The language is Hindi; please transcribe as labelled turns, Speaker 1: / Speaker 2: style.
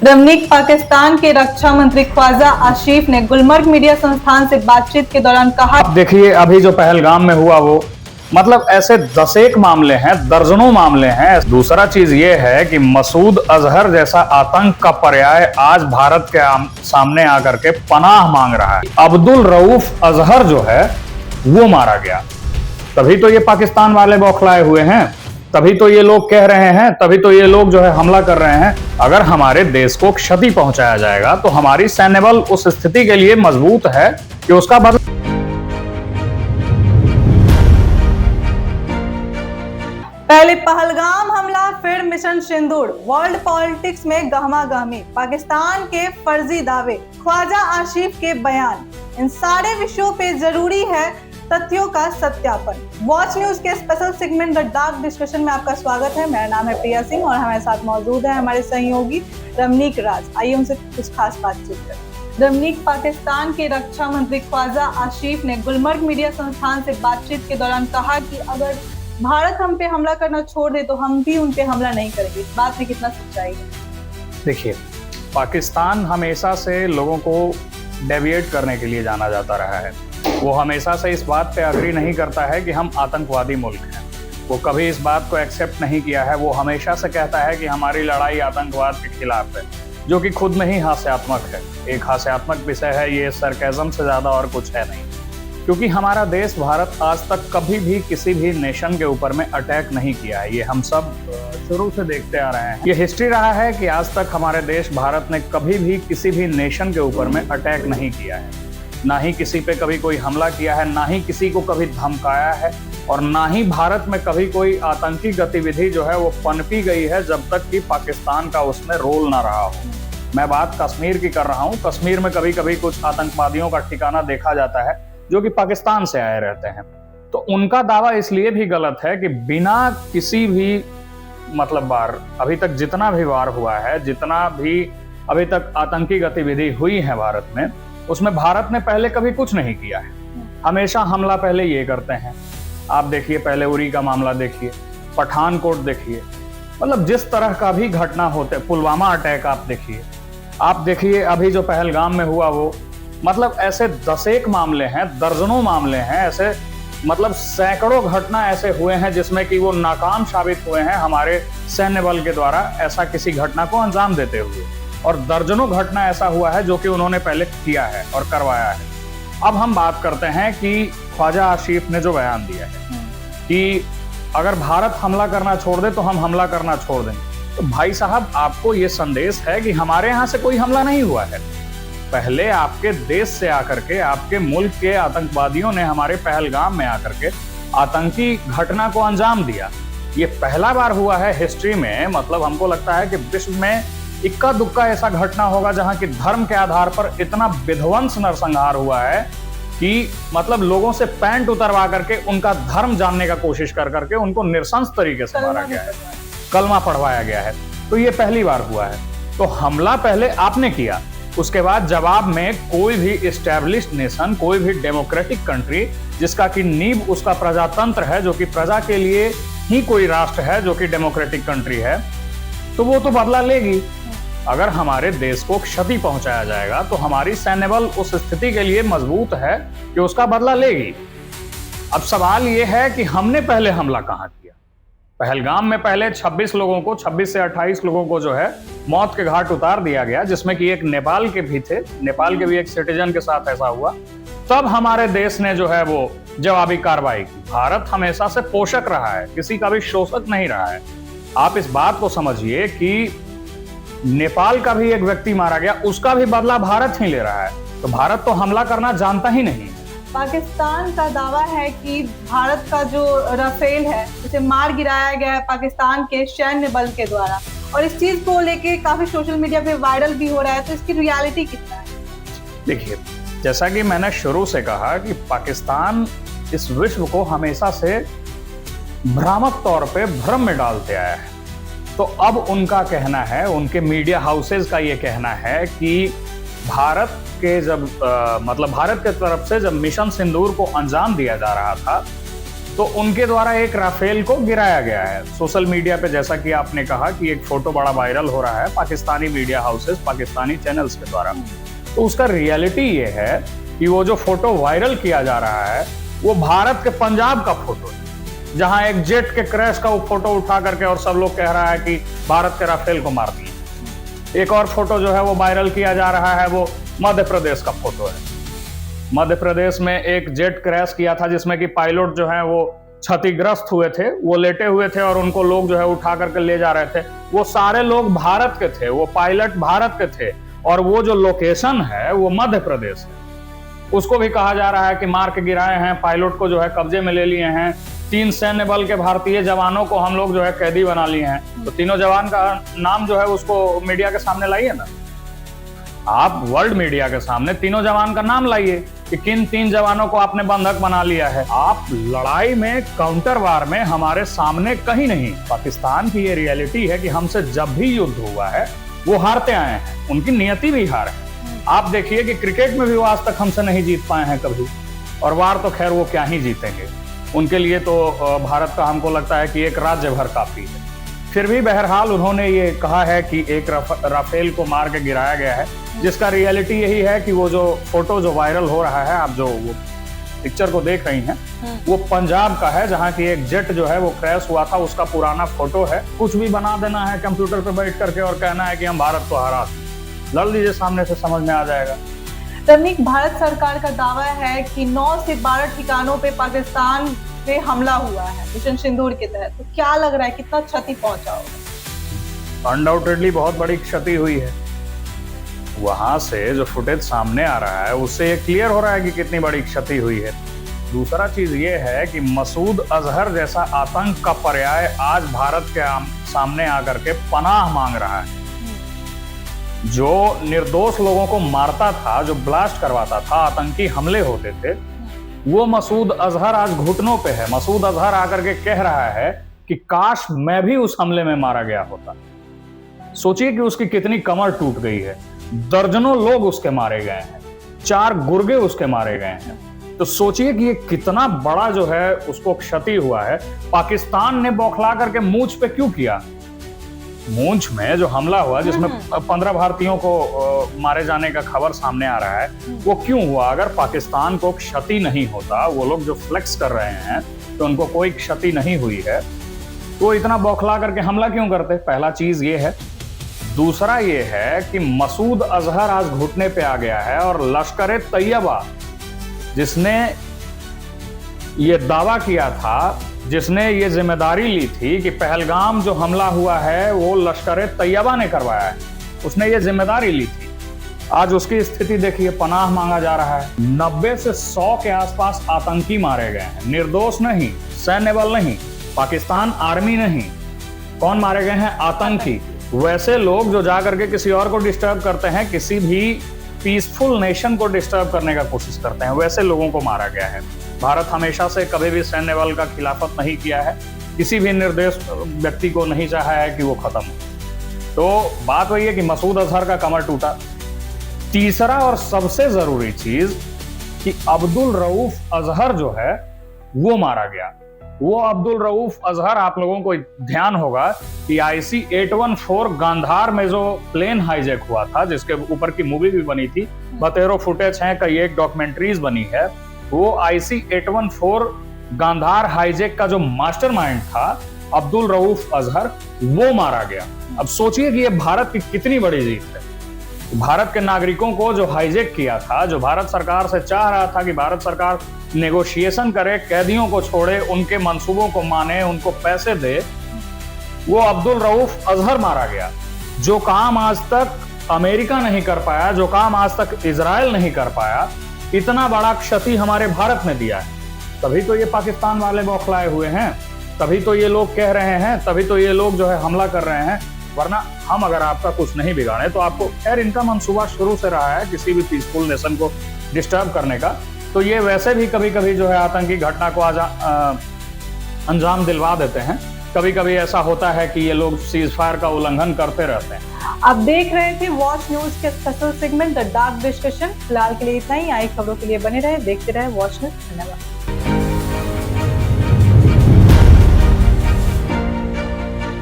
Speaker 1: रमनीक पाकिस्तान के रक्षा मंत्री ख्वाजा आसिफ ने गुलमर्ग मीडिया संस्थान से बातचीत के दौरान कहा,
Speaker 2: देखिए अभी जो पहलगाम में हुआ वो मतलब ऐसे दसेक मामले हैं, दर्जनों मामले हैं। दूसरा चीज ये है कि मसूद अजहर जैसा आतंक का पर्याय आज भारत के सामने आकर के पनाह मांग रहा है। अब्दुल रऊफ अजहर जो है वो मारा गया, तभी तो ये पाकिस्तान वाले बौखलाए हुए हैं, तभी तो ये लोग कह रहे हैं, तभी तो ये लोग जो है हमला कर रहे हैं। अगर हमारे देश को क्षति पहुंचाया जाएगा तो हमारी सैन्य बल उस स्थिति के लिए मजबूत है कि उसका बदला।
Speaker 1: पहले पहलगाम हमला, फिर मिशन सिंदूर, वर्ल्ड पॉलिटिक्स में गहमा-गहमी, पाकिस्तान के फर्जी दावे, ख्वाजा आसिफ के बयान, इन सारे विषयों पे जरूरी है तथ्यों का सत्यापन। वॉच न्यूज के special segment the dark discussion में आपका स्वागत है। मेरा नाम है प्रिया सिंह और हमारे साथ मौजूद है हमारे सहयोगी रमनीक राज। आइए उनसे कुछ खास बातचीत करें। रमनीक, पाकिस्तान के रक्षा मंत्री ख्वाजा आसिफ ने गुलमर्ग मीडिया संस्थान से बातचीत के दौरान कहा कि अगर भारत हम पे हमला करना छोड़ दे तो हम भी उन पे हमला नहीं करेंगे। इस बात में कितना सच्चाई है?
Speaker 2: देखिए, पाकिस्तान हमेशा से लोगों को डेविएट करने के लिए जाना जाता रहा है। वो हमेशा से इस बात पे अग्री नहीं करता है कि हम आतंकवादी मुल्क हैं। वो कभी इस बात को एक्सेप्ट नहीं किया है। वो हमेशा से कहता है कि हमारी लड़ाई आतंकवाद के खिलाफ है, जो कि खुद में ही हास्यात्मक है। एक हास्यात्मक विषय है ये, सरकाज़म से ज़्यादा और कुछ है नहीं। क्योंकि हमारा देश भारत आज तक कभी भी किसी भी नेशन के ऊपर में अटैक नहीं किया है। ये हम सब शुरू से देखते आ रहे हैं। ये हिस्ट्री रहा है कि आज तक हमारे देश भारत ने कभी भी किसी भी नेशन के ऊपर में अटैक नहीं किया है। ना ही किसी पे कभी कोई हमला किया है, ना ही किसी को कभी धमकाया है, और ना ही भारत में कभी कोई आतंकी गतिविधि जो है वो पनपी गई है जब तक कि पाकिस्तान का उसमें रोल ना रहा हो। मैं बात कश्मीर की कर रहा हूँ। कश्मीर में कभी कभी कुछ आतंकवादियों का ठिकाना देखा जाता है जो कि पाकिस्तान से आए रहते हैं। तो उनका दावा इसलिए भी गलत है कि बिना किसी भी मतलब वार, अभी तक जितना भी वार हुआ है, जितना भी अभी तक आतंकी गतिविधि हुई है भारत में, उसमें भारत ने पहले कभी कुछ नहीं किया है। हमेशा हमला पहले ये करते हैं। आप देखिए, पहले उरी का मामला देखिए, पठानकोट देखिए, मतलब जिस तरह का भी घटना होते, पुलवामा अटैक आप देखिए अभी जो पहलगाम में हुआ वो मतलब ऐसे दसेक मामले हैं, दर्जनों मामले हैं ऐसे, मतलब सैकड़ों घटना ऐसे हुए हैं जिसमें कि वो नाकाम साबित हुए हैं हमारे सैन्य बल के द्वारा ऐसा किसी घटना को अंजाम देते हुए। और दर्जनों घटना ऐसा हुआ है जो कि उन्होंने पहले किया है और करवाया है। अब हम बात करते हैं कि ख्वाजा आसिफ ने जो बयान दिया है कि अगर भारत हमला करना छोड़ दे तो हम हमला करना छोड़ देंगे। तो भाई साहब, आपको ये संदेश है कि हमारे यहाँ से कोई हमला नहीं हुआ है। पहले आपके देश से आकर के, आपके मुल्क के आतंकवादियों ने हमारे पहलगाम में आकर के आतंकी घटना को अंजाम दिया। ये पहला बार हुआ है हिस्ट्री में। मतलब हमको लगता है कि विश्व में इक्का दुक्का ऐसा घटना होगा जहां कि धर्म के आधार पर इतना विध्वंस नरसंहार हुआ है कि मतलब लोगों से पैंट उतरवा करके उनका धर्म जानने का कोशिश कर करके उनको नृशंस तरीके से मारा गया है, कलमा पढ़वाया गया है। तो ये पहली बार हुआ है। तो हमला पहले आपने किया, उसके बाद जवाब में कोई भी इस्टेब्लिश्ड नेशन, कोई भी डेमोक्रेटिक कंट्री जिसका कि नींव उसका प्रजातंत्र है, जो कि प्रजा के लिए ही कोई राष्ट्र है, जो कि डेमोक्रेटिक कंट्री है, तो वो तो बदला लेगी। अगर हमारे देश को क्षति पहुंचाया जाएगा तो हमारी सैन्य बल उस स्थिति के लिए मजबूत है कि उसका बदला लेगी। अब सवाल ये है कि हमने पहले हमला कहां किया। पहलगाम में पहले 26 लोगों को, 26 से 28 लोगों को जो है मौत के घाट उतार दिया गया, जिसमें कि एक नेपाल के भी थे। नेपाल के भी एक सिटीजन के साथ ऐसा हुआ। तब हमारे देश ने जो है वो जवाबी कार्रवाई की। भारत हमेशा से पोषक रहा है, किसी का भी शोषक नहीं रहा है। आप इस बात को समझिए कि नेपाल का भी एक व्यक्ति मारा गया, उसका भी बदला भारत ही ले रहा है। तो भारत तो हमला करना जानता ही नहीं।
Speaker 1: पाकिस्तान का दावा है कि भारत का जो राफेल है उसे मार गिराया गया है पाकिस्तान के सैन्य बल के द्वारा, और इस चीज को लेके काफी सोशल मीडिया पे वायरल भी हो रहा है। तो इसकी रियलिटी कितना है?
Speaker 2: देखिए, जैसा कि मैंने शुरू से कहा कि पाकिस्तान इस विश्व को हमेशा से भ्रामक तौर पे भ्रम में डालते आया है। तो अब उनका कहना है, उनके मीडिया हाउसेज का ये कहना है कि भारत के जब मतलब भारत के तरफ से जब मिशन सिंदूर को अंजाम दिया जा रहा था तो उनके द्वारा एक राफेल को गिराया गया है सोशल मीडिया पे। जैसा कि आपने कहा कि एक फोटो बड़ा वायरल हो रहा है Pakistani media houses, Pakistani channels के द्वारा। तो उसका रियलिटी ये है कि वो जो फोटो वायरल किया जा रहा है वो भारत के पंजाब का फोटो है, जहां एक जेट के क्रैश का वो फोटो उठा करके और सब लोग कह रहा है कि भारत के राफेल को मार दिए। एक और फोटो जो है वो वायरल किया जा रहा है, वो मध्य प्रदेश का फोटो है। मध्य प्रदेश में एक जेट क्रैश किया था जिसमें कि पायलट जो है वो क्षतिग्रस्त हुए थे, वो लेटे हुए थे और उनको लोग जो है उठा करके ले जा रहे थे। वो सारे लोग भारत के थे, वो पायलट भारत के थे और वो जो लोकेशन है वो मध्य प्रदेश है। उसको भी कहा जा रहा है कि मार के गिराए हैं, पायलट को जो है कब्जे में ले लिए हैं। 3 सैन्य बल के भारतीय जवानों को हम लोग जो है कैदी बना लिए हैं। तो तीनों जवान का नाम जो है उसको मीडिया के सामने लाइए ना, आप वर्ल्ड मीडिया के सामने तीनों जवान का नाम लाइए कि किन 3 जवानों को आपने बंधक बना लिया है। आप लड़ाई में, काउंटर वार में हमारे सामने कहीं नहीं। पाकिस्तान की ये रियलिटी है कि हमसे जब भी युद्ध हुआ है वो हारते आए हैं, उनकी नियति भी हार है। आप देखिए कि क्रिकेट में भी वो आज तक हमसे नहीं जीत पाए हैं कभी, और वार तो खैर वो क्या ही जीतेंगे। उनके लिए तो भारत का हमको लगता है कि एक राज्य भर काफी है। फिर भी बहरहाल उन्होंने ये कहा है कि एक राफेल को मार के गिराया गया है, जिसका रियलिटी यही है कि वो जो फोटो जो वायरल हो रहा है, आप जो वो पिक्चर को देख रही हैं, वो पंजाब का है, जहां की एक जेट जो है वो क्रैश हुआ था, उसका पुराना फोटो है। कुछ भी बना देना है कंप्यूटर पे बैठ करके और कहना है कि हम भारत को हरा, लड़ लीजिए, सामने से समझ में आ जाएगा।
Speaker 1: रवनीक, भारत सरकार का दावा है कि 9 से 12 ठिकानों पे पाकिस्तान पे हमला हुआ है मिशन सिंदूर के तहत। तो क्या लग रहा है कितना क्षति पहुंचा होगा?
Speaker 2: अनडाउटेडली बहुत बड़ी क्षति हुई है। वहां से जो फुटेज सामने आ रहा है उससे ये क्लियर हो रहा है कि कितनी बड़ी क्षति हुई है। दूसरा चीज ये है कि मसूद अजहर जैसा आतंक का पर्याय आज भारत के सामने आकर के पनाह मांग रहा है। जो निर्दोष लोगों को मारता था, जो ब्लास्ट करवाता था, आतंकी हमले होते थे, वो मसूद अजहर आज घुटनों पे है। मसूद अजहर आकर के कह रहा है कि काश मैं भी उस हमले में मारा गया होता। सोचिए कि उसकी कितनी कमर टूट गई है, दर्जनों लोग उसके मारे गए हैं, 4 गुर्गे उसके मारे गए हैं। तो सोचिए कि ये कितना बड़ा जो है उसको क्षति हुआ है। पाकिस्तान ने बौखला करके मूंछ पे क्यों किया? मूंछ में जो हमला हुआ जिसमें 15 भारतीयों को मारे जाने का खबर सामने आ रहा है, वो क्यों हुआ? अगर पाकिस्तान को क्षति नहीं होता, वो लोग जो फ्लेक्स कर रहे हैं तो उनको कोई क्षति नहीं हुई है, तो इतना बौखला करके हमला क्यों करते? पहला चीज ये है। दूसरा ये है कि मसूद अजहर आज घुटने पे आ गया है और लश्कर तैयबा जिसने ये दावा किया था, जिसने ये जिम्मेदारी ली थी कि पहलगाम जो हमला हुआ है वो लश्कर तैयबा ने करवाया है, उसने ये जिम्मेदारी ली थी। आज उसकी स्थिति देखिए, पनाह मांगा जा रहा है। 90 से 100 के आसपास आतंकी मारे गए हैं, निर्दोष नहीं, सैन्य बल नहीं, पाकिस्तान आर्मी नहीं। कौन मारे गए हैं? आतंकी। वैसे लोग जो जाकर के किसी और को डिस्टर्ब करते हैं, किसी भी पीसफुल नेशन को डिस्टर्ब करने का कोशिश करते हैं, वैसे लोगों को मारा गया है। भारत हमेशा से कभी भी सैन्य बल का खिलाफत नहीं किया है, किसी भी निर्दोष व्यक्ति को नहीं चाहा है कि वो खत्म हो। तो बात वही है कि मसूद अजहर का कमर टूटा। तीसरा और सबसे जरूरी चीज कि अब्दुल रऊफ अजहर जो है वो मारा गया। वो अब्दुल रऊफ अजहर, आप लोगों को ध्यान होगा कि IC-814 गांधार में जो प्लेन हाईजैक हुआ था, जिसके ऊपर की मूवी भी बनी थी, बतेरो फुटेज हैं, कई एक डॉक्यूमेंट्रीज बनी है, वो IC-814 गांधार हाईजैक का जो मास्टरमाइंड था अब्दुल रऊफ अजहर, वो मारा गया। अब सोचिए कि ये भारत की कितनी बड़ी जीत है। भारत के नागरिकों को जो हाईजैक किया था, जो भारत सरकार से चाह रहा था कि भारत सरकार नेगोशिएशन करे, कैदियों को छोड़े, उनके मंसूबों को माने, उनको पैसे दे, वो अब्दुल रऊफ अजहर मारा गया। जो काम आज तक अमेरिका नहीं कर पाया, जो काम आज तक इजराइल नहीं कर पाया, इतना बड़ा क्षति हमारे भारत ने दिया है। तभी तो ये पाकिस्तान वाले बौखलाए हुए हैं, तभी तो ये लोग कह रहे हैं, तभी तो ये लोग जो है हमला कर रहे हैं। वरना हम अगर आपका कुछ नहीं बिगाड़े तो आपको, खैर इनका मंसूबा शुरू से रहा है किसी भी पीसफुल नेशन को डिस्टर्ब करने का, तो ये वैसे भी कभी कभी जो है आतंकी घटना को अंजाम दिलवा देते हैं। कभी कभी ऐसा होता है कि ये लोग सीज फायर का उल्लंघन करते रहते हैं।
Speaker 1: आप देख रहे थे वॉच न्यूज के special segment the dark discussion. फिलहाल के लिए इतना ही। आई खबरों के लिए बने रहे, देखते रहे वॉच न्यूज। धन्यवाद।